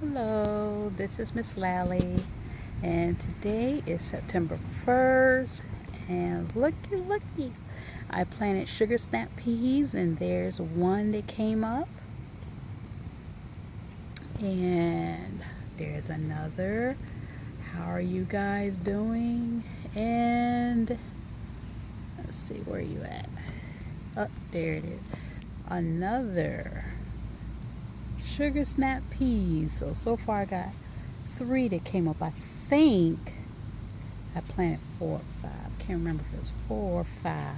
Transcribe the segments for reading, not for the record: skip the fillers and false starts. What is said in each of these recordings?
Hello, this is Miss Lally, and today is September 1st. And looky, I planted sugar snap peas, and there's one that came up, and there's another. How are you guys doing? And let's see, where are you at? Oh, there it is. Another sugar snap peas. So far I got 3 that came up. I think I planted 4 or 5. Can't remember if it was 4 or 5.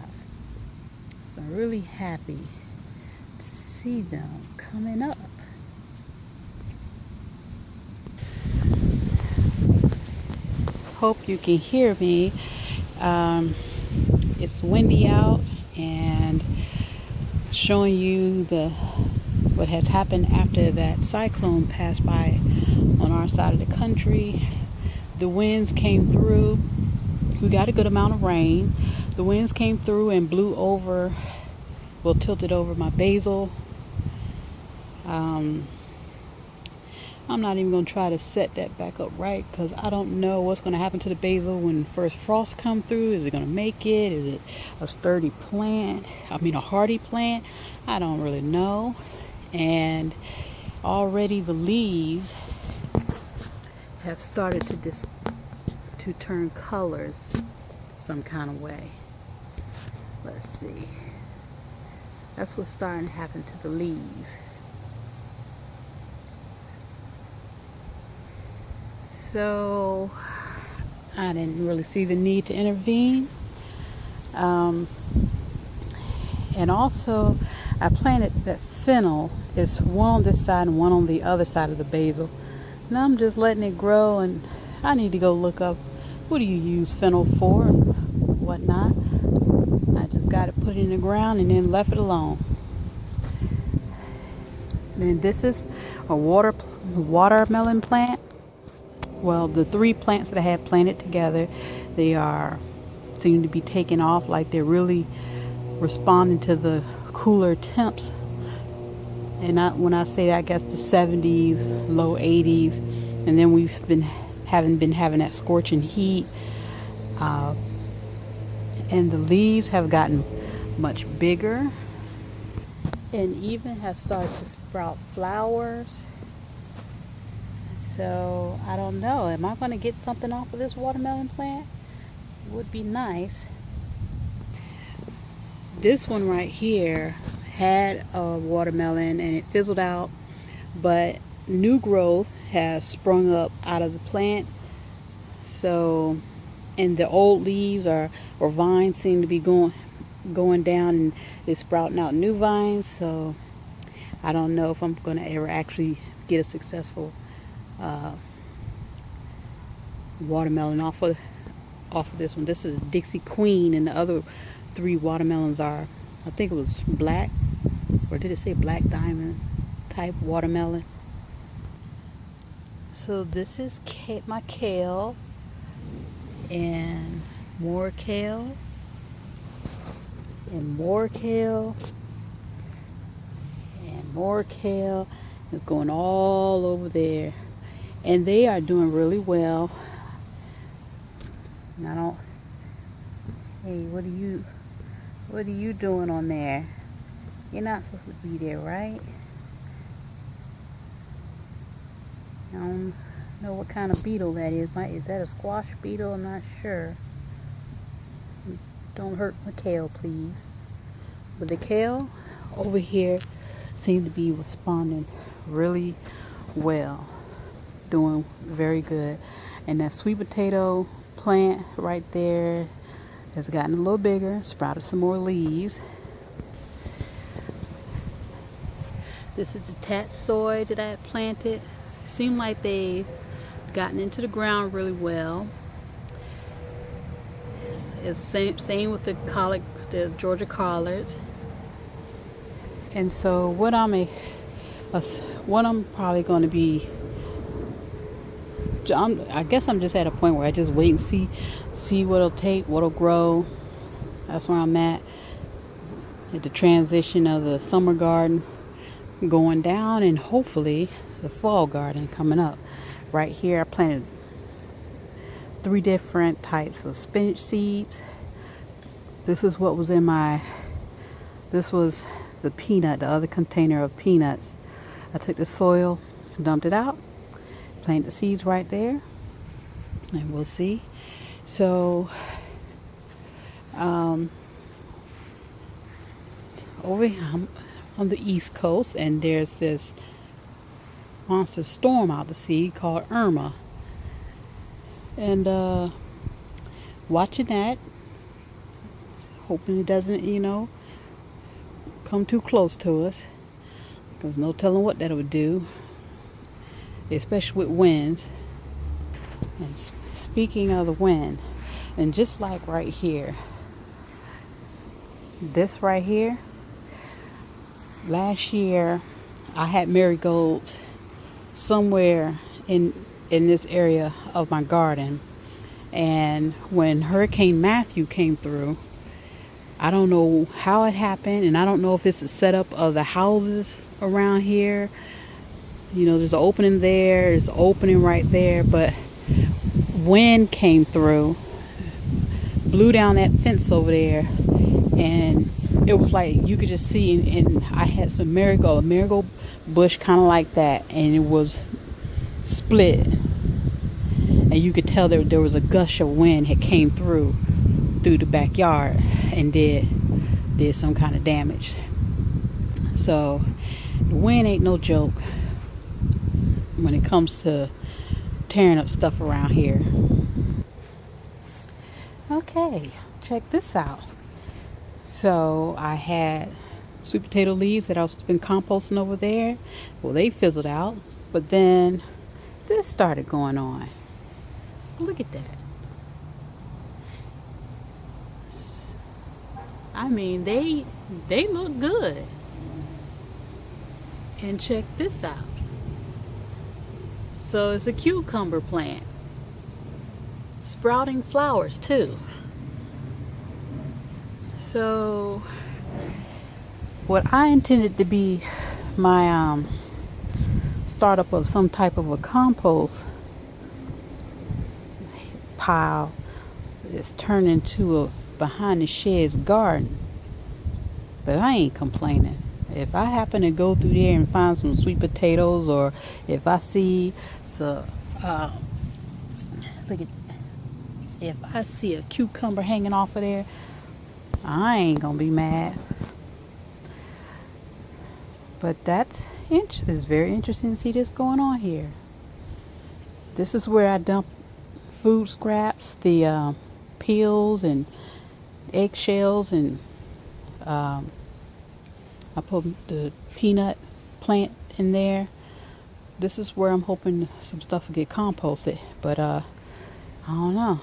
So I'm really happy to see them coming up. Hope you can hear me. It's windy out, and showing you what has happened after that cyclone passed by on our side of the country. The winds came through. We got a good amount of rain. The winds came through and blew over, tilted over my basil. I'm not even going to try to set that back up right, because I don't know what's going to happen to the basil when first frost come through. Is it going to make it? Is it a sturdy plant? A hardy plant? I don't really know. And already the leaves have started to turn colors some kind of way. Let's see. That's what's starting to happen to the leaves. So I didn't really see the need to intervene. And also I planted that fennel. It's one on this side and one on the other side of the basil. Now I'm just letting it grow, and I need to go look up what do you use fennel for and whatnot. I just got it put in the ground and then left it alone. Then this is a watermelon plant. Well, the 3 plants that I had planted together, they seem to be taking off, like they're really responding to the cooler temps. And when I say that, I guess the 70s, low 80s, and then we've been having that scorching heat, and the leaves have gotten much bigger and even have started to sprout flowers. So I don't know, am I going to get something off of this watermelon plant? It would be nice. This one right here had a watermelon and it fizzled out, but new growth has sprung up out of the plant. So, and the old leaves or vines seem to be going down, and they're sprouting out new vines. So I don't know if I'm going to ever actually get a successful watermelon off of this one. This is Dixie Queen, and the other 3 watermelons are, I think it was black, or did it say black diamond type watermelon. So this is my kale, and more kale, and more kale, and more kale. It's going all over there, and they are doing really well. And hey, what are you doing on there? You're not supposed to be there, right? I don't know what kind of beetle that is. Is that a squash beetle? I'm not sure. Don't hurt my kale, please. But the kale over here seems to be responding really well, doing very good. And that sweet potato plant right there has gotten a little bigger, sprouted some more leaves. This is the tatsoi that I had planted. Seemed like they've gotten into the ground really well. It's same with the Georgia collards. And so what I'm probably going to be, I guess I'm just at a point where I just wait and see what'll grow. That's where I'm at the transition of the summer garden going down, and hopefully the fall garden coming up. Right here I planted 3 different types of spinach seeds. This is what was in this was the other container of peanuts. I took the soil, dumped it out, planted the seeds right there, and we'll see. So over here I'm on the East Coast, and there's this monster storm out to sea called Irma, and watching that, hoping it doesn't, come too close to us. There's no telling what that would do, especially with winds. And speaking of the wind, and just like right here, this right here, last year I had marigolds somewhere in this area of my garden, and when Hurricane Matthew came through, I don't know how it happened, and I don't know if it's the setup of the houses around here. There's an opening there, there's an opening right there, but wind came through, blew down that fence over there, and it was like you could just see, and I had some marigold bush kind of like that, and it was split, and you could tell there was a gush of wind that came through the backyard and did some kind of damage. So the wind ain't no joke when it comes to tearing up stuff around here. Okay, check this out. So I had sweet potato leaves that I've been composting over there. Well, they fizzled out, but then this started going on. Look at that. I mean, they look good. And check this out. So it's a cucumber plant, sprouting flowers too. So what I intended to be my startup of some type of a compost pile is turned into a behind the sheds garden. But I ain't complaining. If I happen to go through there and find some sweet potatoes, or if I see if I see a cucumber hanging off of there, I ain't gonna be mad. But it's very interesting to see this going on here. This is where I dump food scraps, the peels and eggshells, and I put the peanut plant in there. This is where I'm hoping some stuff will get composted, but I don't know.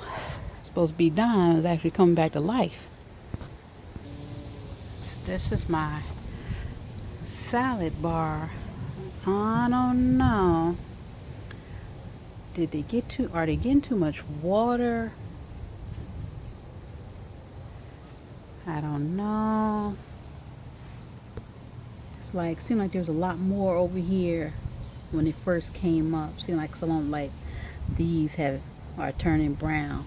It's supposed to be dying. It's actually coming back to life. This is my salad bar. I don't know. Are they getting too much water? I don't know. Seemed like there's a lot more over here when it first came up. Seemed like some of them, these are turning brown.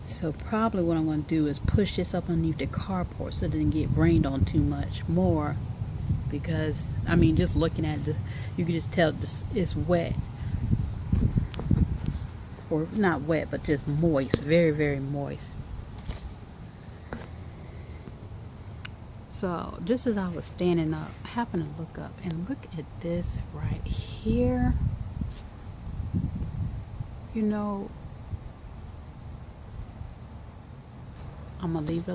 So probably what I'm going to do is push this up underneath the carport so it doesn't get rained on too much more. Because, just looking at it, you can just tell it's wet. Or not wet, but just moist. Very, very moist. So just as I was standing up, I happened to look up and look at this right here. I'm going to leave it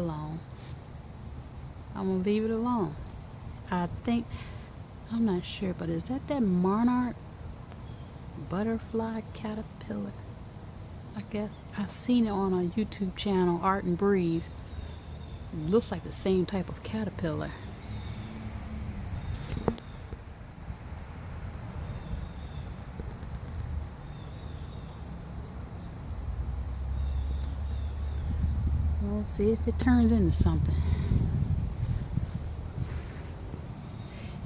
alone. I think, I'm not sure, but is that monarch butterfly caterpillar? I guess. I've seen it on a YouTube channel, Art and Breathe. It looks like the same type of caterpillar. We'll see if it turns into something.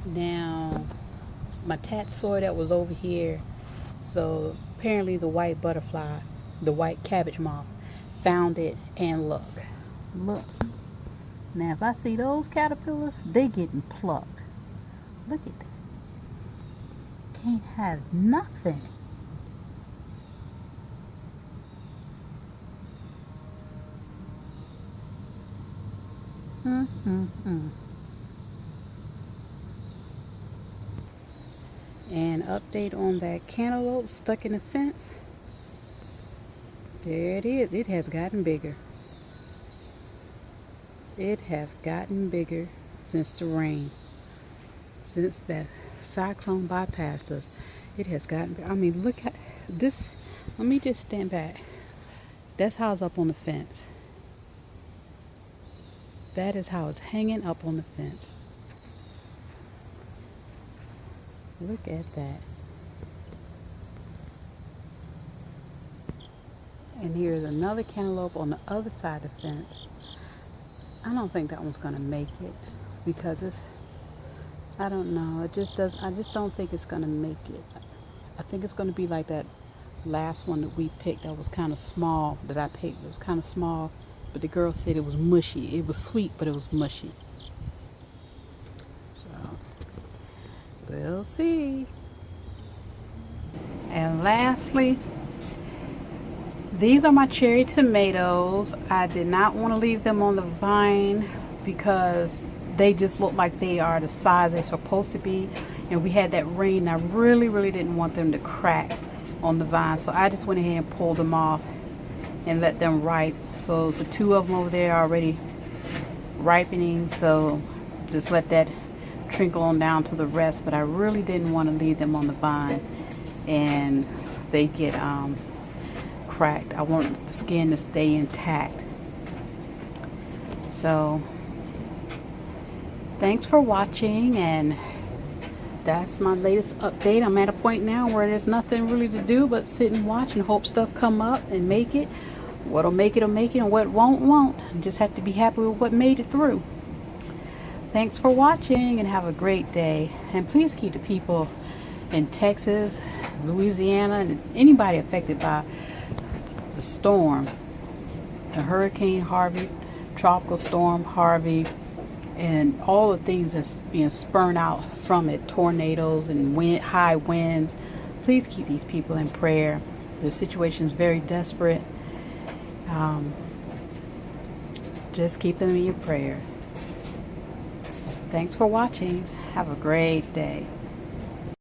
Now, my tatsoi that was over here. So apparently the white butterfly, the white cabbage moth, found it, and look. Now if I see those caterpillars, they getting plucked. Look at that. Can't have nothing. And update on that cantaloupe stuck in the fence. There it is. It has gotten bigger. It has gotten bigger since the rain. Since that cyclone bypassed us, it has gotten bigger. I mean, look at this. Let me just stand back. That's how it's up on the fence. That is how it's hanging up on the fence. Look at that. And here's another cantaloupe on the other side of the fence. I don't think that one's going to make it because it's, I don't know, it just does, I just don't think it's going to make it. I think it's going to be like that last one that we picked that was kind of small, that I picked. It was kind of small, but the girl said it was mushy. It was sweet, but it was mushy. So, we'll see. And lastly, these are my cherry tomatoes. I did not want to leave them on the vine because they just look like they are the size they're supposed to be. And we had that rain. I really didn't want them to crack on the vine. So I just went ahead and pulled them off and let them ripe. So two of them over there are already ripening. So just let that trickle on down to the rest. But I really didn't want to leave them on the vine and they get cracked. I want the skin to stay intact. So thanks for watching, and that's my latest update. I'm at a point now where there's nothing really to do but sit and watch and hope stuff come up and make it. What'll make it will make it, and what won't. You just have to be happy with what made it through. Thanks for watching and have a great day. And please keep the people in Texas, Louisiana, and anybody affected by the storm, the Hurricane Harvey, Tropical Storm Harvey, and all the things that's being spurned out from it, tornadoes and high winds. Please keep these people in prayer. The situation is very desperate. Just keep them in your prayer. Thanks for watching. Have a great day.